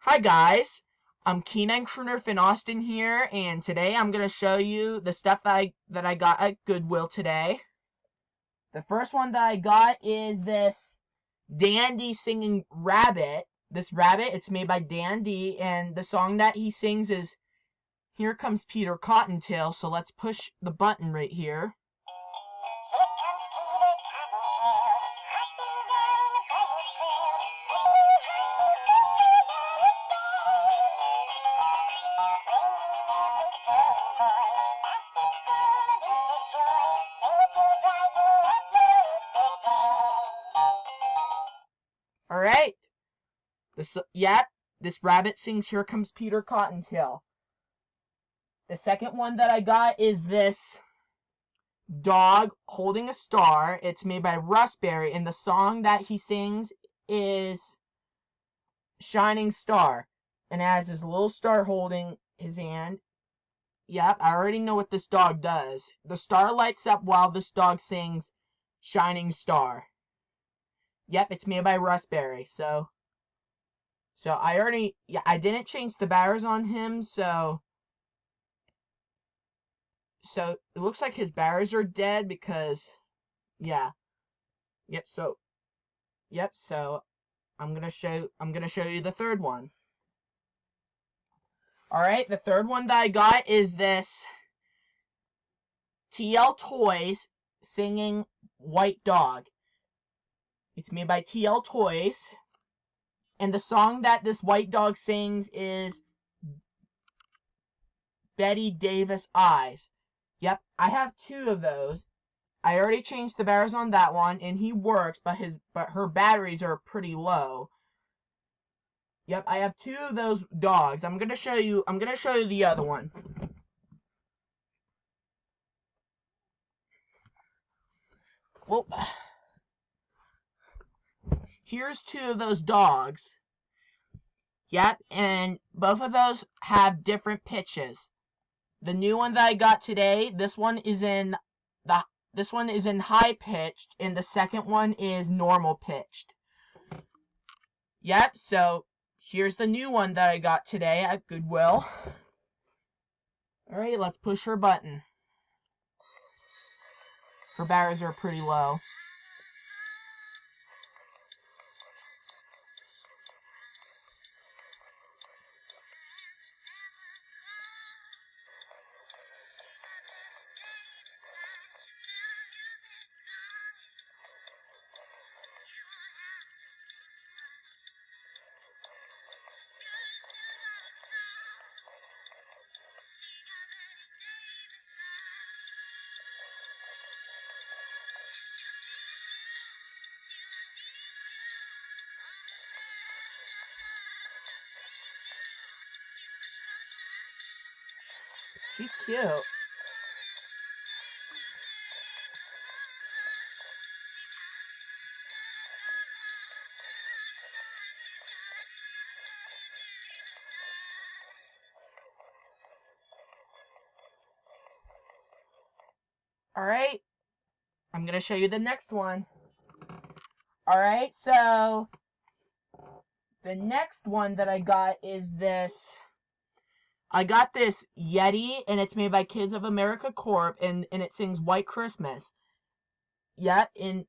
Hi guys, I'm Keenan Crooner Finn Austin here, and today I'm gonna show you the stuff that I got at Goodwill today. The first one that I got is this Dandy singing rabbit. This rabbit, it's made by Dandy, and the song that he sings is "Here Comes Peter Cottontail." So let's push the button right here. Alright. This rabbit sings "Here Comes Peter Cottontail." The second one that I got is this dog holding a star. It's made by Raspberry, and the song that he sings is "Shining Star." And as his little star holding his hand. Yep, I already know what this dog does. The star lights up while this dog sings "Shining Star." Yep, it's made by Raspberry. So I didn't change the batteries on him, so it looks like his batteries are dead because, yeah. Yep, so I'm gonna show you the third one. Alright, the third one that I got is this TL Toys singing White Dog. It's made by TL Toys, and the song that this white dog sings is Betty Davis Eyes. Yep, I have two of those. I already changed the batteries on that one, and he works, but her batteries are pretty low. Yep, I have two of those dogs. I'm gonna show you the other one. Well, here's two of those dogs. Yep, and both of those have different pitches. The new one that I got today, this one is in high pitched, and the second one is normal pitched. Yep, so here's the new one that I got today at Goodwill. Alright, let's push her button. Her batteries are pretty low. She's cute. Alright, I'm gonna show you the next one. Alright, so the next one that I got is this. I got this Yeti, and it's made by Kids of America Corp, and it sings White Christmas. Yep, and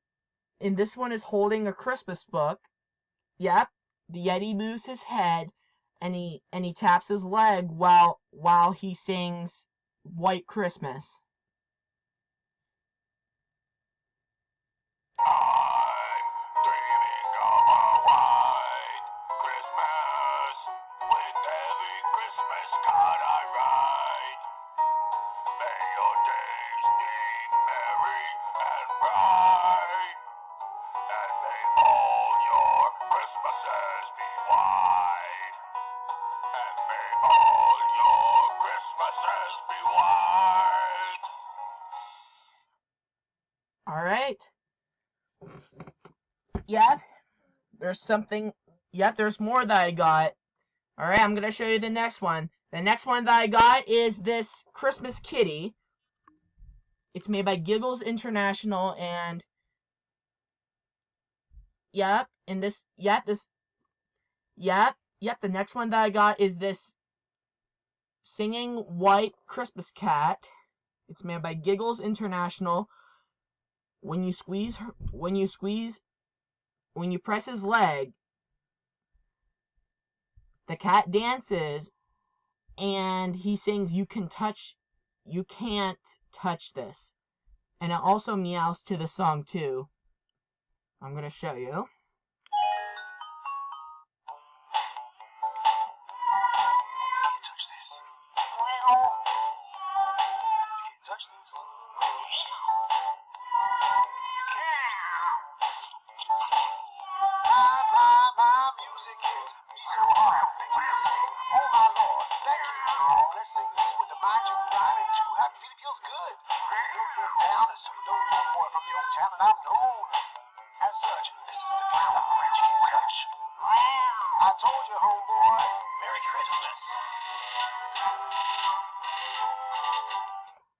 this one is holding a Christmas book. Yep, the Yeti moves his head, and he taps his leg while he sings White Christmas. Alright. Yep. There's more that I got. Alright, I'm gonna show you the next one. The next one that I got is this Christmas kitty. It's made by Giggles International, and yep, Yep, the next one that I got is this singing white Christmas cat. It's made by Giggles International. When you press his leg, the cat dances, and he sings, you can't touch this. And it also meows to the song too. I'm going to show you. I told you, homeboy. Merry Christmas.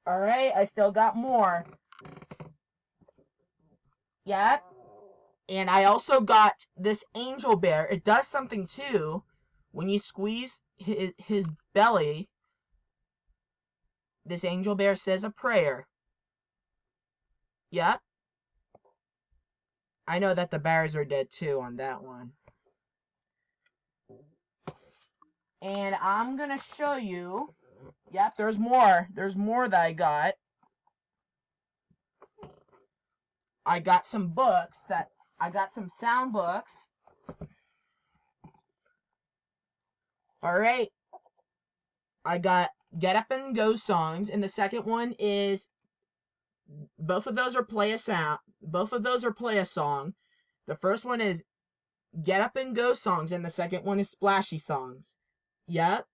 Alright, I still got more. Yep. And I also got this angel bear. It does something too. When you squeeze his belly, this angel bear says a prayer. Yep. I know that the bears are dead too on that one. And I'm going to show you. Yep, there's more. There's more that I got. I got some books I got some sound books. Alright. I got Get Up and Go songs, and the second one is, both of those are play a song. The first one is Get Up and Go songs, and the second one is splashy songs. Yep.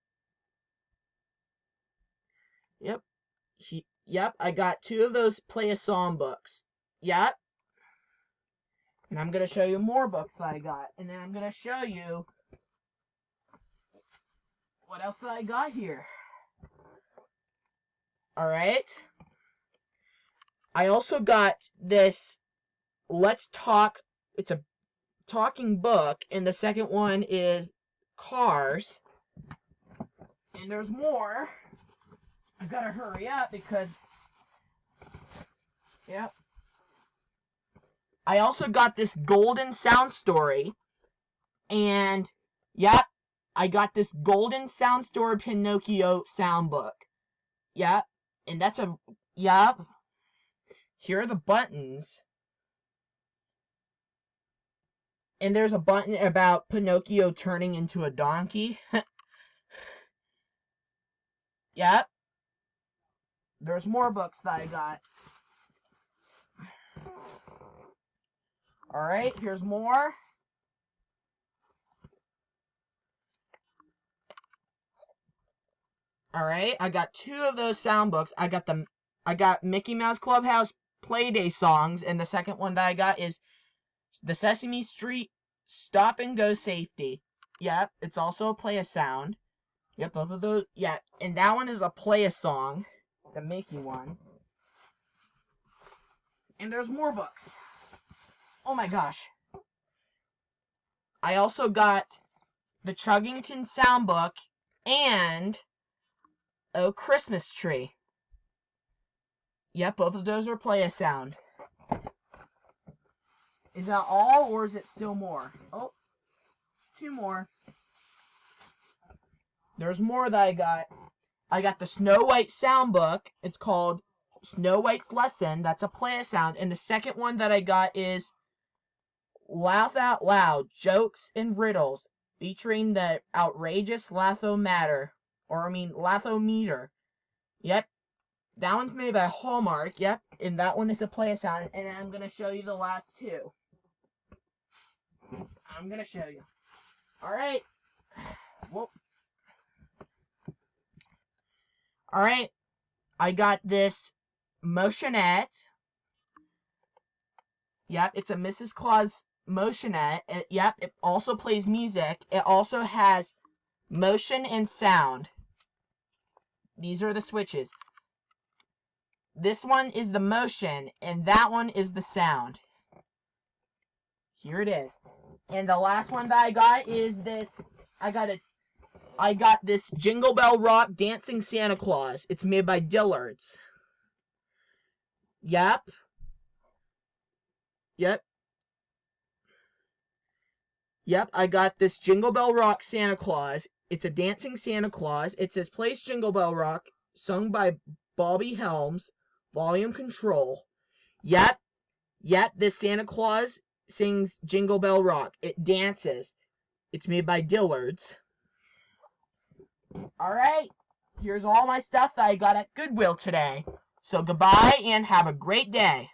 Yep, I got 2 of those play a song books. Yep. And I'm going to show you more books that I got. And then I'm going to show you what else that I got here. Alright. I also got this Let's Talk. It's a talking book. And the second one is Cars. And there's more. I gotta hurry up because... Yep. I also got this Golden Sound Story. And, yep, I got this Golden Sound Story Pinocchio sound book. Yep. And that's a... Yep. Here are the buttons. And there's a button about Pinocchio turning into a donkey. Yep. There's more books that I got. Alright, here's more. Alright, I got 2 of those sound books. I got Mickey Mouse Clubhouse Playday songs, and the second one that I got is the Sesame Street Stop and Go Safety. Yep, it's also a play a sound. Yep, both of those. Yeah, and that one is a play a song, the Mickey one. And there's more books. Oh my gosh. I also got the Chuggington sound book and Oh Christmas Tree. Yep, both of those are play a sound. Is that all, or is it still more? Oh, 2 more. There's more that I got. I got the Snow White sound book. It's called Snow White's Lesson. That's a play a sound. And the second one that I got is Laugh Out Loud, Jokes and Riddles, featuring the outrageous Lathometer. Yep. That one's made by Hallmark. Yep. And that one is a play a sound. And I'm going to show you the last 2. I'm going to show you. Alright. Whoop. Alright. I got this Motionette. Yep, it's a Mrs. Claus Motionette. Yep, it also plays music. It also has motion and sound. These are the switches. This one is the motion, and that one is the sound. Here it is. And the last one that I got is this I got this Jingle Bell Rock Dancing Santa Claus. It's made by Dillard's. Yep. Yep, I got this Jingle Bell Rock Santa Claus. It's a dancing Santa Claus. It says Place Jingle Bell Rock, sung by Bobby Helms, volume control. Yep, this Santa Claus sings Jingle Bell Rock. It dances. It's made by Dillard's. Alright, here's all my stuff that I got at Goodwill today. So goodbye and have a great day.